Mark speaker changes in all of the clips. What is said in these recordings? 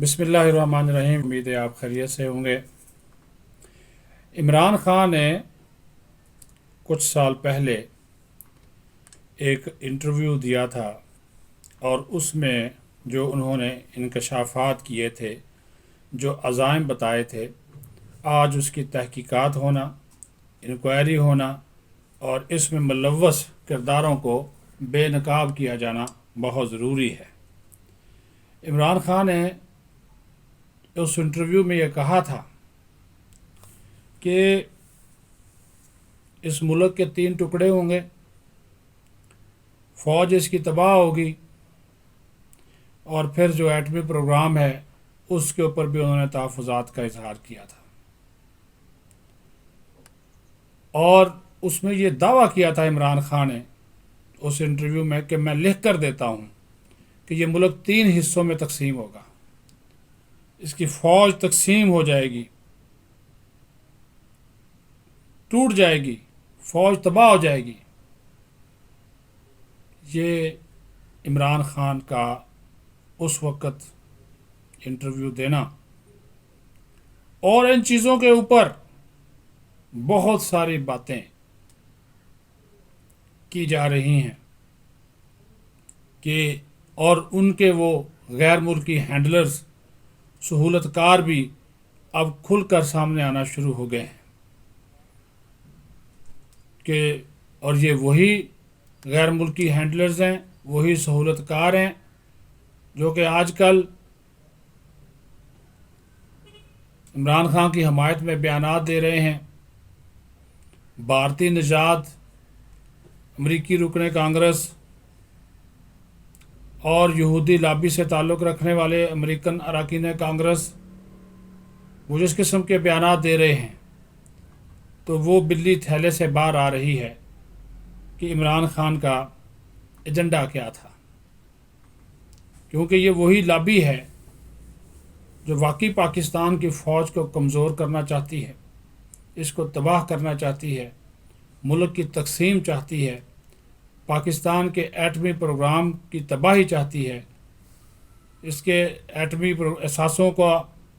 Speaker 1: बिस्मिल्लाहिर्रहमानिर्रहीम। उम्मीद है आप खैरियत से होंगे। इमरान खान ने कुछ साल पहले एक इंटरव्यू दिया था और उसमें जो उन्होंने इंकशाफात किए थे, जो अज़ाइम बताए थे, आज उसकी तहकीकात होना, इंक्वायरी होना और इसमें मुलव्वस किरदारों को बेनकाब किया जाना बहुत ज़रूरी है। इमरान खान ने उस इंटरव्यू में यह कहा था कि इस मुल्क के 3 टुकड़े होंगे, फ़ौज इसकी तबाह होगी और फिर जो एटमी प्रोग्राम है उसके ऊपर भी उन्होंने तहफ़्फ़ुज़ात का इजहार किया था और उसमें ये दावा किया था इमरान खान ने उस इंटरव्यू में कि मैं लिख कर देता हूँ कि ये मुल्क 3 हिस्सों में तकसीम होगा, इसकी फ़ौज तकसीम हो जाएगी, टूट जाएगी, फ़ौज तबाह हो जाएगी। ये इमरान खान का उस वक़्त इंटरव्यू देना और इन चीज़ों के ऊपर बहुत सारी बातें की जा रही हैं कि और उनके वो गैर मुल्की हैंडलर्स, सहूलतकार भी अब खुलकर सामने आना शुरू हो गए हैं कि और ये वही गैर मुल्की हैंडलर्स हैं, वही सहूलतकार हैं जो कि आजकल इमरान खान की हमायत में बयानात दे रहे हैं। भारतीय निजात, अमरीकी रुकने कांग्रेस और यहूदी लॉबी से ताल्लुक़ रखने वाले अमेरिकन अरकान कांग्रेस वो जिस किस्म के बयानात दे रहे हैं, तो वो बिल्ली थैले से बाहर आ रही है कि इमरान खान का एजेंडा क्या था, क्योंकि ये वही लॉबी है जो वाकई पाकिस्तान की फ़ौज को कमज़ोर करना चाहती है, इसको तबाह करना चाहती है, मुल्क की तकसीम चाहती है, पाकिस्तान के एटमी प्रोग्राम की तबाही चाहती है, इसके एटमी असासों को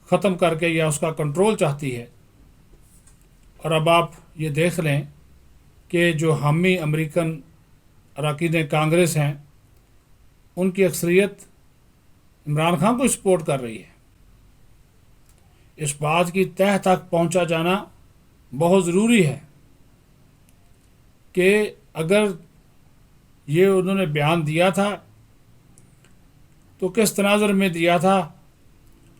Speaker 1: ख़त्म करके या उसका कंट्रोल चाहती है। और अब आप ये देख लें कि जो हामी अमेरिकन अरकान कांग्रेस हैं, उनकी अक्सरियत इमरान खान को सपोर्ट कर रही है। इस बात की तह तक पहुंचा जाना बहुत ज़रूरी है कि अगर ये उन्होंने बयान दिया था तो किस तनाज़ुर में दिया था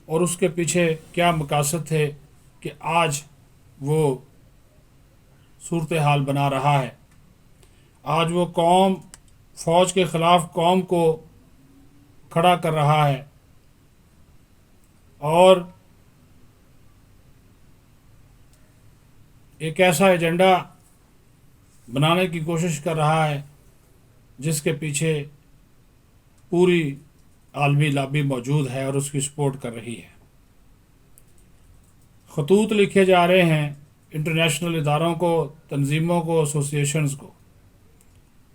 Speaker 1: और उसके पीछे क्या मकासद थे कि आज वो सूरत हाल बना रहा है। आज वो कौम, फ़ौज के ख़िलाफ़ कौम को खड़ा कर रहा है और एक ऐसा एजेंडा बनाने की कोशिश कर रहा है जिसके पीछे पूरी आलमी लॉबी मौजूद है और उसकी सपोर्ट कर रही है। खतूत लिखे जा रहे हैं इंटरनेशनल इदारों को, तंजीमों को, एसोसिएशंस को।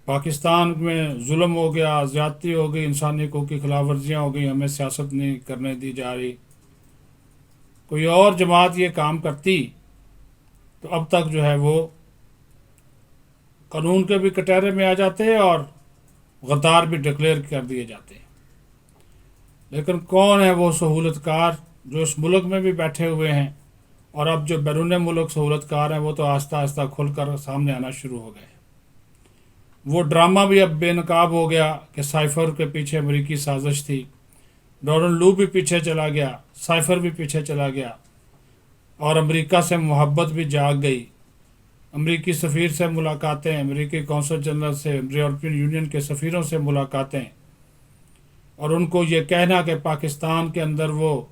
Speaker 1: पाकिस्तान में जुल्म हो गया, ज़्यादती हो गई, इंसानी हकूक़ की खिलाफ वर्जियाँ हो गई, हमें सियासत नहीं करने दी जा रही। कोई और जमात ये काम करती तो अब तक जो है वो कानून के भी कटहरे में आ जाते और गद्दार भी डिक्लेयर कर दिए जाते। लेकिन कौन है वो सहूलतकार जो इस मुल्क में भी बैठे हुए हैं और अब जो बैरून मुल्क सहूलतकार हैं वो तो आहिस्ता आहिस्ता खुलकर सामने आना शुरू हो गए। वो ड्रामा भी अब बेनकाब हो गया कि साइफ़र के पीछे अमेरिकी साजिश थी, डोनाल्ड लू भी पीछे चला गया, साइफ़र भी पीछे चला गया और अमेरिका से मोहब्बत भी जाग गई। अमेरिकी सफ़ीर से मुलाकातें, अमेरिकी कौंसल जनरल से, यूरोपियन यूनियन के सफ़ीरों से मुलाकातें और उनको ये कहना कि पाकिस्तान के अंदर वो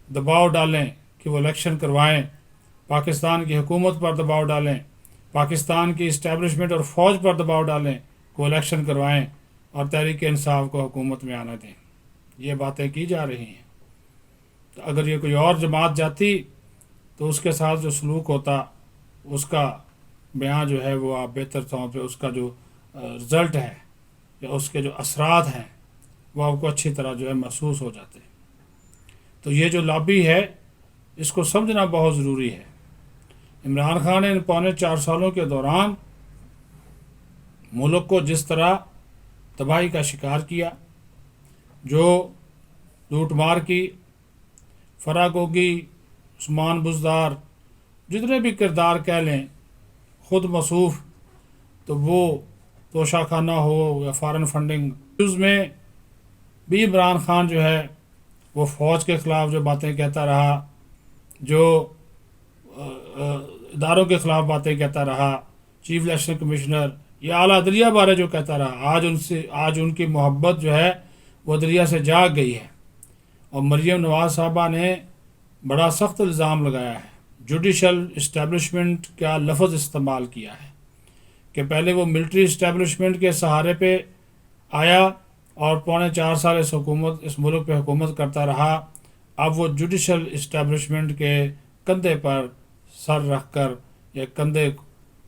Speaker 1: दबाव डालें कि वो इलेक्शन करवाएं, पाकिस्तान की हुकूमत पर दबाव डालें, पाकिस्तान की इस्टेब्लिशमेंट और फ़ौज पर दबाव डालें कि वो इलेक्शन करवाएं और तहरीक इंसाफ को हुकूमत में आना दें। ये बातें की जा रही हैं। तो अगर ये कोई और जमात जाती तो उसके साथ जो सलूक होता, उसका बयान जो है वो आप बेहतर तौर पे उसका जो रिज़ल्ट है या उसके जो असरात हैं वो आपको अच्छी तरह जो है महसूस हो जाते हैं। تو یہ جو لابی ہے اس کو سمجھنا بہت ضروری ہے۔ عمران خان نے ان 4.25 سالوں کے دوران ملک کو جس طرح تباہی کا شکار کیا، جو لوٹ مار کی، فرا گوگی، عثمان بزدار، جتنے بھی کردار کہہ لیں خود مصروف، تو وہ توشہ خانہ ہو یا فارن فنڈنگ، اس میں بھی عمران خان جو ہے وہ فوج کے خلاف جو باتیں کہتا رہا، جو اداروں کے خلاف باتیں کہتا رہا، چیف الیکشن کمشنر یا اعلیٰ عدلیہ بارے جو کہتا رہا، آج ان کی محبت جو ہے وہ عدلیہ سے جاگ گئی ہے۔ اور مریم نواز صاحبہ نے بڑا سخت الزام لگایا ہے، جوڈیشل اسٹیبلشمنٹ کا لفظ استعمال کیا ہے کہ پہلے وہ ملٹری اسٹیبلشمنٹ کے سہارے پہ آیا اور 4.25 سال اس ملک پہ حکومت کرتا رہا، اب وہ جوڈیشل اسٹیبلشمنٹ کے کندھے پر سر رکھ کر یا کندھے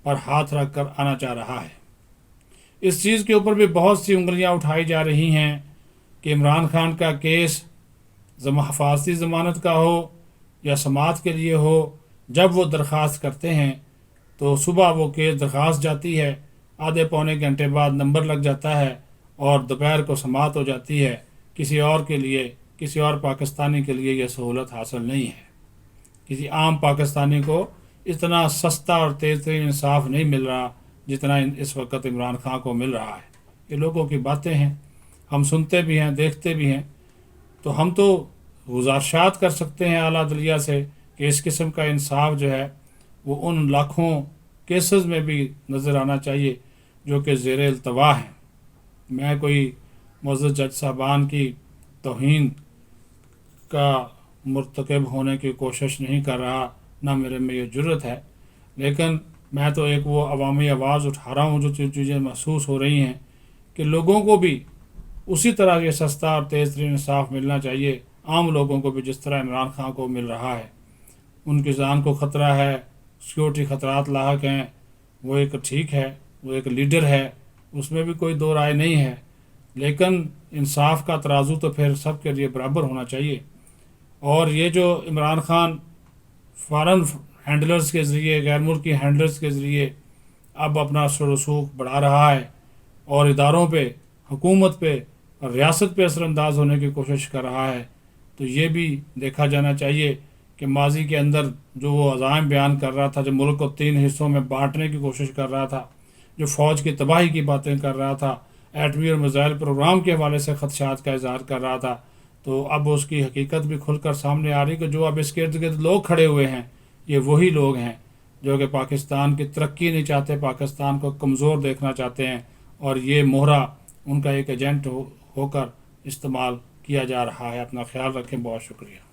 Speaker 1: پر ہاتھ رکھ کر آنا چاہ رہا ہے۔ اس چیز کے اوپر بھی بہت سی انگلیاں اٹھائی جا رہی ہیں کہ عمران خان کا کیس حفاظتی ضمانت کا ہو یا سماعت کے لیے ہو، جب وہ درخواست کرتے ہیں تو صبح وہ کیس درخواست جاتی ہے، آدھے پونے گھنٹے بعد نمبر لگ جاتا ہے اور دوپہر کو سماعت ہو جاتی ہے۔ کسی اور کے لیے، کسی اور پاکستانی کے لیے یہ سہولت حاصل نہیں ہے۔ کسی عام پاکستانی کو اتنا سستا اور تیز ترین انصاف نہیں مل رہا جتنا اس وقت عمران خان کو مل رہا ہے۔ یہ لوگوں کی باتیں ہیں، ہم سنتے بھی ہیں، دیکھتے بھی ہیں، تو ہم تو گزارشات کر سکتے ہیں اعلیٰ عدلیہ سے کہ اس قسم کا انصاف جو ہے وہ ان لاکھوں کیسز میں بھی نظر آنا چاہیے جو کہ زیر التوا ہیں۔ میں کوئی معزز جج صاحبان کی توہین کا مرتکب ہونے کی کوشش نہیں کر رہا، نہ میرے میں یہ جرت ہے، لیکن میں تو ایک وہ عوامی آواز اٹھا رہا ہوں جو چیزیں محسوس ہو رہی ہیں کہ لوگوں کو بھی اسی طرح یہ سستا اور تیز ترین انصاف ملنا چاہیے، عام لوگوں کو بھی جس طرح عمران خان کو مل رہا ہے۔ ان کی جان کو خطرہ ہے، سیکورٹی خطرات لاحق ہیں، وہ ایک ٹھیک ہے، وہ ایک لیڈر ہے، اس میں بھی کوئی دو رائے نہیں ہے، لیکن انصاف کا ترازو تو پھر سب کے لیے برابر ہونا چاہیے۔ اور یہ جو عمران خان فارن ہینڈلرز کے ذریعے، غیر ملکی ہینڈلرز کے ذریعے اب اپنا اثر و رسوخ بڑھا رہا ہے اور اداروں پہ، حکومت پہ اور ریاست پہ اثر انداز ہونے کی کوشش کر رہا ہے، تو یہ بھی دیکھا جانا چاہیے کہ ماضی کے اندر جو وہ عزائم بیان کر رہا تھا، جو ملک کو 3 حصوں میں بانٹنے کی کوشش کر رہا تھا، جو فوج کی تباہی کی باتیں کر رہا تھا، ایٹمی اور میزائل پروگرام کے حوالے سے خدشات کا اظہار کر رہا تھا، تو اب اس کی حقیقت بھی کھل کر سامنے آ رہی کہ جو اب اس کے ارد گرد لوگ کھڑے ہوئے ہیں یہ وہی لوگ ہیں جو کہ پاکستان کی ترقی نہیں چاہتے، پاکستان کو کمزور دیکھنا چاہتے ہیں، اور یہ مہرہ ان کا ایک ایجنٹ ہو کر استعمال کیا جا رہا ہے۔ اپنا خیال رکھیں، بہت شکریہ۔